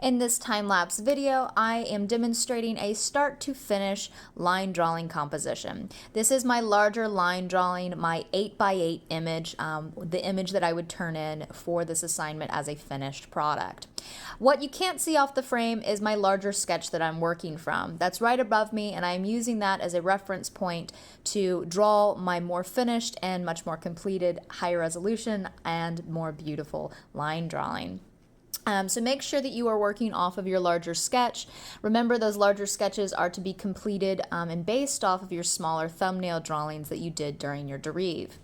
In this time-lapse video, I am demonstrating a start to finish line drawing composition. This is my larger line drawing, my 8x8 image, the image that I would turn in for this assignment as a finished product. What you can't see off the frame is my larger sketch that I'm working from. That's right above me, and I'm using that as a reference point to draw my more finished and much more completed, higher resolution and more beautiful line drawing. So make sure that you are working off of your larger sketch. Remember, those larger sketches are to be completed and based off of your smaller thumbnail drawings that you did during your Derive.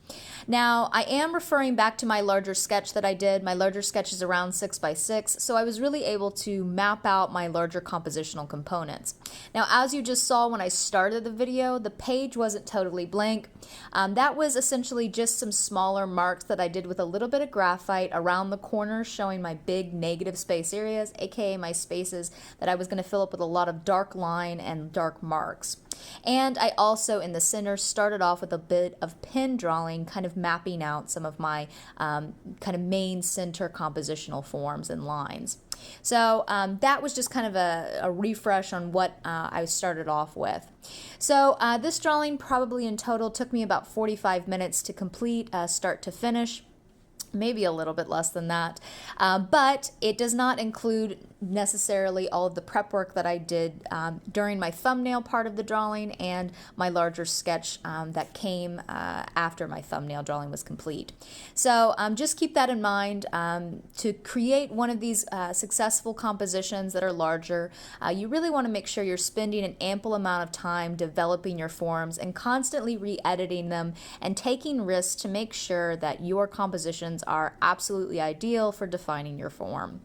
Now, I am referring back to my larger sketch that I did. My larger sketch is around 6x6, so I was really able to map out my larger compositional components. Now, as you just saw when I started the video, the page wasn't totally blank. That was essentially just some smaller marks that I did with a little bit of graphite around the corners, showing my big negative space areas, aka my spaces that I was going to fill up with a lot of dark line and dark marks. And I also, in the center, started off with a bit of pen drawing, kind of mapping out some of my kind of main center compositional forms and lines. So that was just kind of a refresh on what I started off with. So this drawing probably in total took me about 45 minutes to complete, start to finish. Maybe a little bit less than that, but it does not include necessarily all of the prep work that I did during my thumbnail part of the drawing and my larger sketch that came after my thumbnail drawing was complete. So just keep that in mind. To create one of these successful compositions that are larger, you really want to make sure you're spending an ample amount of time developing your forms and constantly re-editing them and taking risks to make sure that your compositions are absolutely ideal for defining your form.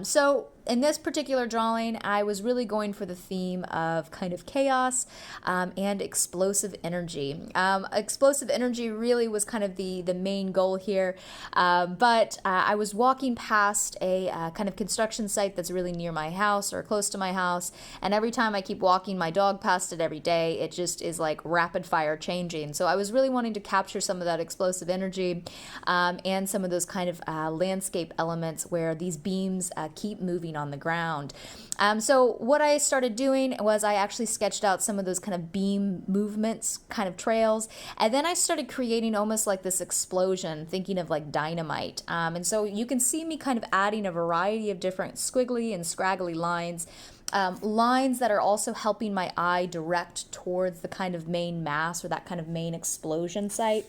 So in this particular drawing, I was really going for the theme of kind of chaos and explosive energy. Explosive energy really was kind of the main goal here, but I was walking past a kind of construction site that's really near my house or close to my house, and every time I keep walking my dog past it every day, it just is like rapid fire changing. So I was really wanting to capture some of that explosive energy and some of those kind of landscape elements where these beams keep moving on the ground. So what I started doing was I actually sketched out some of those kind of beam movements, kind of trails, and then I started creating almost like this explosion, thinking of like dynamite. And so you can see me kind of adding a variety of different squiggly and scraggly lines. Lines that are also helping my eye direct towards the kind of main mass or that kind of main explosion site.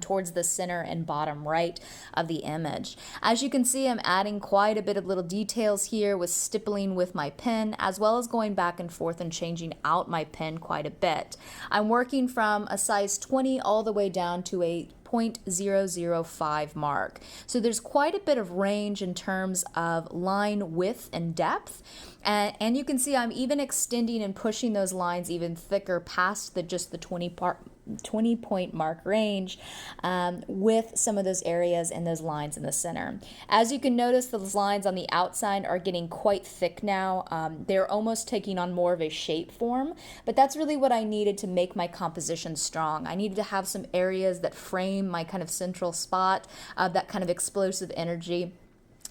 Towards the center and bottom right of the image. As you can see, I'm adding quite a bit of little details here with stippling with my pen, as well as going back and forth and changing out my pen quite a bit. I'm working from a size 20 all the way down to a 0.005 mark. So there's quite a bit of range in terms of line width and depth. And you can see I'm even extending and pushing those lines even thicker past just the 20 point mark range with some of those areas and those lines in the center. As you can notice, those lines on the outside are getting quite thick now. They're almost taking on more of a shape form, but that's really what I needed to make my composition strong. I needed to have some areas that frame my kind of central spot of that kind of explosive energy.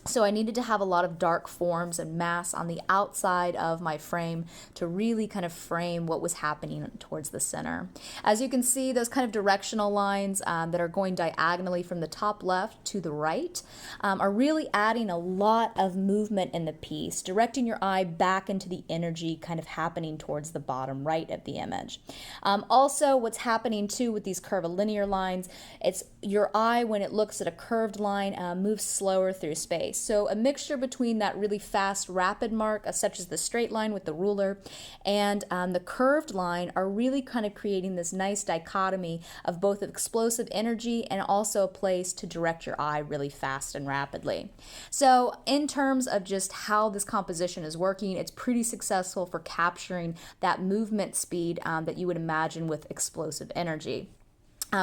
So I needed to have a lot of dark forms and mass on the outside of my frame to really kind of frame what was happening towards the center. As you can see, those kind of directional lines that are going diagonally from the top left to the right are really adding a lot of movement in the piece, directing your eye back into the energy kind of happening towards the bottom right of the image. Also, what's happening too with these curvilinear lines, it's your eye, when it looks at a curved line, moves slower through space. So a mixture between that really fast, rapid mark, such as the straight line with the ruler, and the curved line are really kind of creating this nice dichotomy of both explosive energy and also a place to direct your eye really fast and rapidly. So in terms of just how this composition is working, it's pretty successful for capturing that movement speed that you would imagine with explosive energy.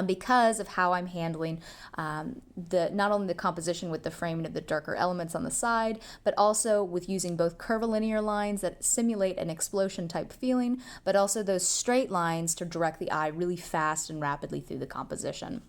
because of how I'm handling not only the composition with the framing of the darker elements on the side, but also with using both curvilinear lines that simulate an explosion type feeling, but also those straight lines to direct the eye really fast and rapidly through the composition.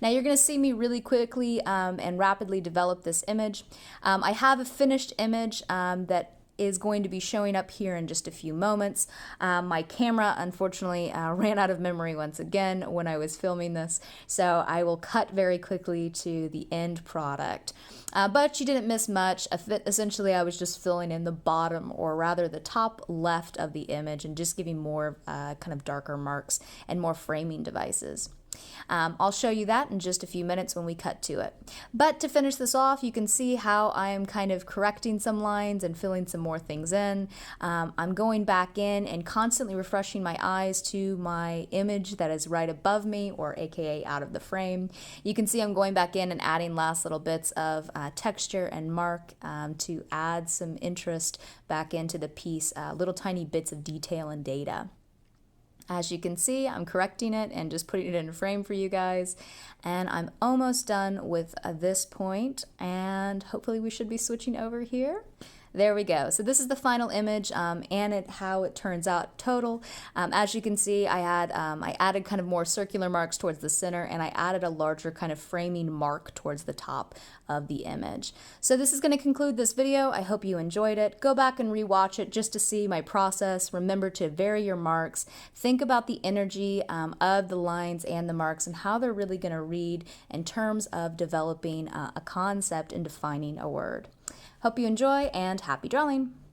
Now you're going to see me really quickly and rapidly develop this image. I have a finished image that is going to be showing up here in just a few moments. My camera unfortunately ran out of memory once again when I was filming this, so I will cut very quickly to the end product. But you didn't miss much. Essentially, I was just filling in the bottom, or rather the top left of the image, and just giving more kind of darker marks and more framing devices. I'll show you that in just a few minutes when we cut to it. But to finish this off, you can see how I'm kind of correcting some lines and filling some more things in. I'm going back in and constantly refreshing my eyes to my image that is right above me, or aka out of the frame. You can see I'm going back in and adding last little bits of texture and mark to add some interest back into the piece, little tiny bits of detail and data. As you can see, I'm correcting it and just putting it in a frame for you guys. And I'm almost done with this point, and hopefully we should be switching over here. There we go. So this is the final image and how it turns out total. As you can see, I added kind of more circular marks towards the center, and I added a larger kind of framing mark towards the top of the image. So this is going to conclude this video. I hope you enjoyed it. Go back and rewatch it just to see my process. Remember to vary your marks. Think about the energy of the lines and the marks and how they're really going to read in terms of developing a concept and defining a word. Hope you enjoy, and happy drawing!